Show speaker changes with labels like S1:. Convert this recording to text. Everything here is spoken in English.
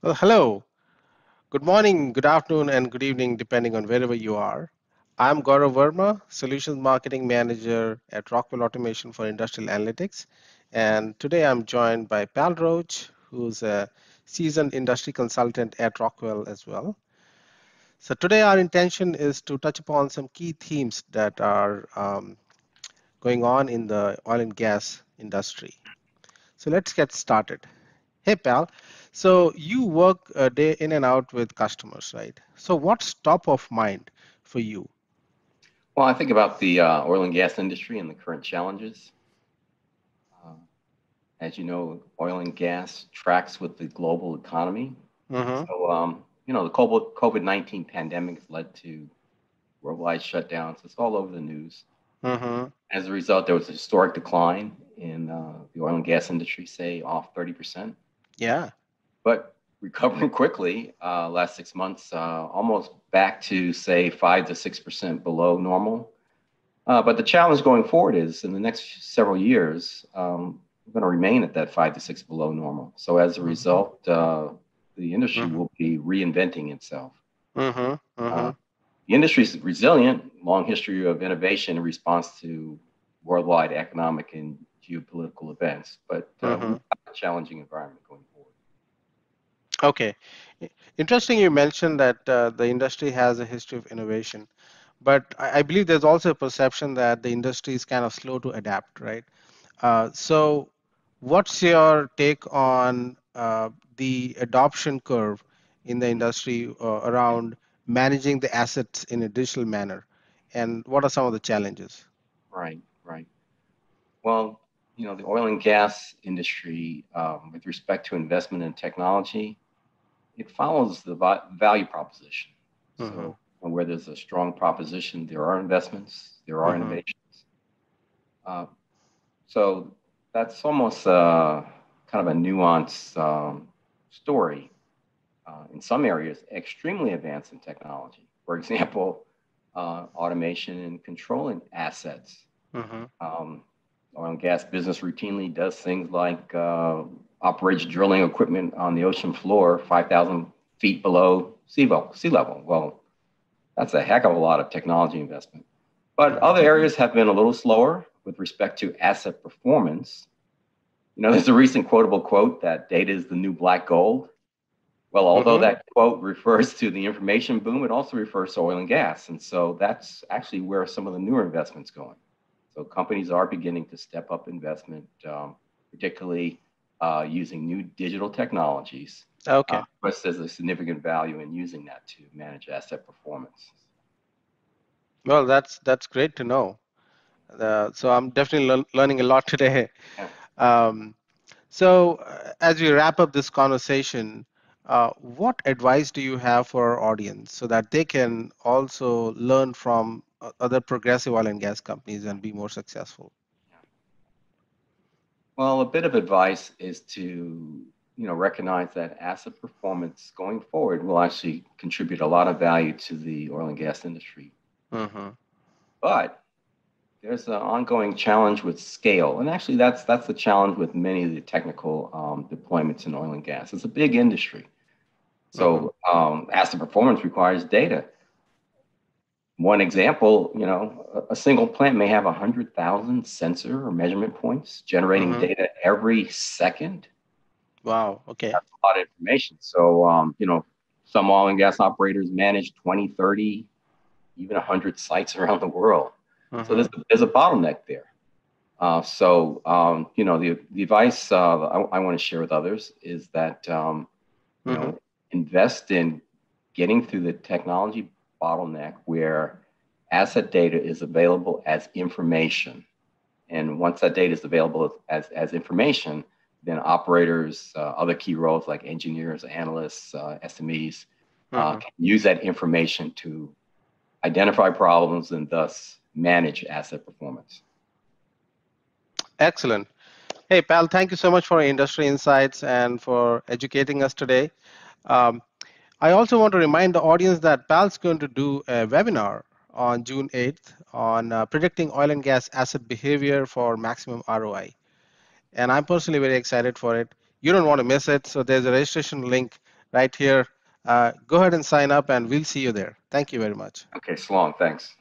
S1: Well, hello. Good morning, good afternoon, and good evening, depending on wherever you are. I'm Gaurav Verma, Solutions Marketing Manager at Rockwell Automation for Industrial Analytics. And today I'm joined by Pal Roach, who's a seasoned industry consultant at Rockwell as well. So today our intention is to touch upon some key themes that are going on in the oil and gas industry. So let's get started. Hey, pal. So you work day in and out with customers, right? So what's top of mind for you?
S2: Well, I think about the oil and gas industry and the current challenges. Uh, as you know, oil and gas tracks with the global economy.
S1: Mm-hmm.
S2: The COVID-19 pandemic has led to worldwide shutdowns. It's all over the news.
S1: Mm-hmm.
S2: As a result, there was a historic decline in the oil and gas industry, say off 30%,
S1: Yeah.
S2: but recovering quickly. Last 6 months, almost back to say 5 to 6% below normal. But the challenge going forward is in the next several years, we're going to remain at that 5 to 6 below normal. So as a
S1: Mm-hmm.
S2: result, the industry
S1: Mm-hmm.
S2: will be reinventing itself.
S1: Mm-hmm.
S2: Uh,
S1: Mm-hmm.
S2: the industry is resilient, long history of innovation in response to worldwide economic and geopolitical events, but we
S1: Mm-hmm.
S2: have a challenging environment going forward.
S1: Okay. Interesting you mentioned that the industry has a history of innovation, but I believe there's also a perception that the industry is kind of slow to adapt, right? So what's your take on the adoption curve in the industry around managing the assets in a digital manner? And what are some of the challenges?
S2: Right, right. Well, the oil and gas industry, with respect to investment in technology, it follows the value proposition.
S1: Hmm.
S2: So, where there's a strong proposition, there are investments, there are
S1: Hmm.
S2: innovations. Uh, so that's almost kind of a nuanced story. In some areas, extremely advanced in technology. For example, automation and controlling assets.
S1: Hmm.
S2: Um, Oil and gas business routinely does things like operates drilling equipment on the ocean floor 5,000 feet below sea level. Well, that's a heck of a lot of technology investment. But
S1: Hmm.
S2: other areas have been a little slower with respect to asset performance. There's a recent quotable quote that data is the new black gold. Well, although
S1: Hmm.
S2: that quote refers to the information boom, it also refers to oil and gas. And so that's actually where some of the newer investments going. So companies are beginning to step up investment, particularly using new digital technologies.
S1: Okay.
S2: Plus, there's a significant value in using that to manage asset performance.
S1: Well, that's great to know. So I'm definitely learning a lot today.
S2: Yeah.
S1: Um, So, as we wrap up this conversation, what advice do you have for our audience so that they can also learn from other progressive oil and gas companies and be more successful?
S2: Well, a bit of advice is to recognize that asset performance going forward will actually contribute a lot of value to the oil and gas industry.
S1: Hmm.
S2: But there's an ongoing challenge with scale, and actually that's the challenge with many of the technical deployments in oil and gas. It's a big industry,
S1: Hmm.
S2: so asset performance requires data. One example, a single plant may have 100,000 sensor or measurement points generating
S1: Hmm.
S2: data every second.
S1: Wow. Okay.
S2: That's a lot of information. So, some oil and gas operators manage 20, 30, even 100 sites around the world. So
S1: Hmm.
S2: there's a bottleneck there. The advice I want to share with others is that,
S1: Hmm.
S2: invest in getting through the technology bottleneck where asset data is available as information. And once that data is available as information, then operators, other key roles like engineers, analysts, SMEs,
S1: Hmm.
S2: can use that information to identify problems and thus manage asset performance.
S1: Excellent. Hey, pal, thank you so much for your industry insights and for educating us today. Um, I also want to remind the audience that PAL's going to do a webinar on June 8th on predicting oil and gas asset behavior for maximum ROI. And I'm personally very excited for it. You don't want to miss it. So there's a registration link right here. Go ahead and sign up, and we'll see you there. Thank you very much.
S2: Okay, so long. Thanks.